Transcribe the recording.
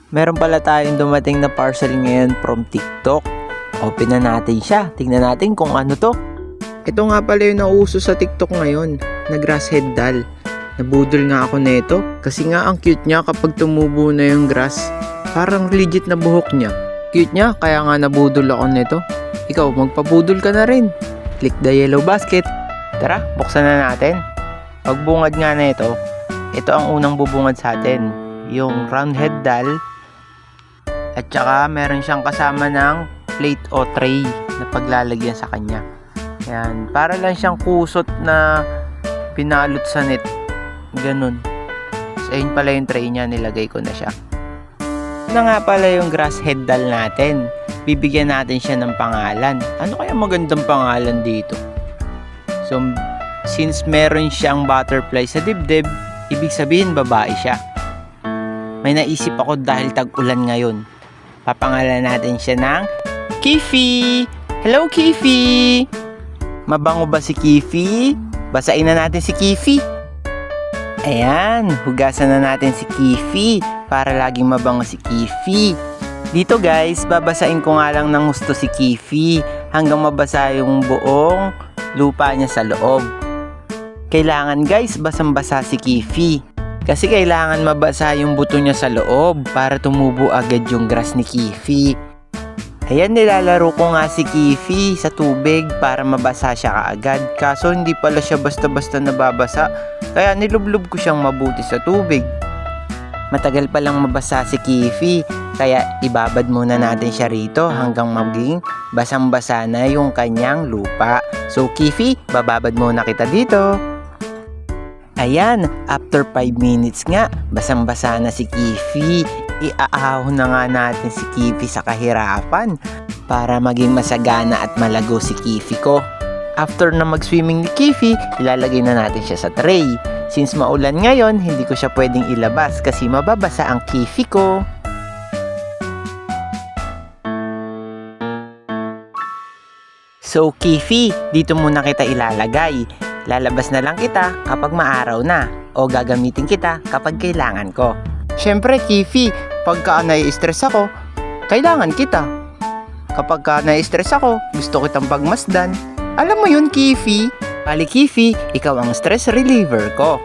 Meron pala tayong dumating na parcel ngayon from TikTok. Open na natin siya. Tingnan natin kung ano to. Ito nga pala yung nauuso sa TikTok ngayon, na grass head doll. Nabudol nga ako nito kasi nga ang cute niya kapag tumubo na yung grass. Parang legit na buhok niya. Cute niya kaya nga nabudol ako nito. Ikaw, magpabudol ka na rin. Click the yellow basket. Tara, buksan na natin. Pagbungad nga na ito ang unang bubungad sa atin. Yung round head doll. At saka meron siyang kasama ng plate o tray na paglalagyan sa kanya. Ayan, para lang siyang kusot na pinalot sa net. Ganun. So, ayun pala yung tray niya, nilagay ko na siya. Ano nga pala yung grass head doll natin? Bibigyan natin siya ng pangalan. Ano kaya magandang pangalan dito? So, since meron siyang butterfly sa dibdib, ibig sabihin babae siya. May naisip ako dahil tag-ulan ngayon. Papangalan natin siya ng Kifi! Hello, Kifi! Mabango ba si Kifi? Basain na natin si Kifi. Ayan, hugasan na natin si Kifi para laging mabango si Kifi. Dito guys, babasain ko nga lang ng gusto si Kifi hanggang mabasa yung buong lupa niya sa loob. Kailangan guys, basang-basa si Kifi. Kasi kailangan mabasa yung buto niya sa loob para tumubo agad yung grass ni Kifi. Ayan, nilalaro ko nga si Kifi sa tubig para mabasa siya kaagad. Kaso hindi pala siya basta-basta nababasa, kaya nilublob ko siyang mabuti sa tubig. Matagal palang mabasa si Kifi, kaya ibabad muna natin siya rito hanggang maging basang-basa na yung kanyang lupa. So Kifi, bababad muna kita dito. Ayan, after 5 minutes nga, basang-basa na si Kifi. Iaahon na nga natin si Kifi sa kahirapan para maging masagana at malago si Kifi ko. After na mag-swimming ni Kifi, ilalagay na natin siya sa tray. Since maulan ngayon, hindi ko siya pwedeng ilabas kasi mababasa ang Kifi ko. So Kifi, dito muna kita ilalagay. Lalabas na lang kita kapag maaraw na o gagamitin kita kapag kailangan ko. Syempre Kifi, pagka nai-stress ako, kailangan kita. Kapag nai-stress ako, gusto kitang pagmasdan. Alam mo yun Kifi? Pali Kifi, ikaw ang stress reliever ko.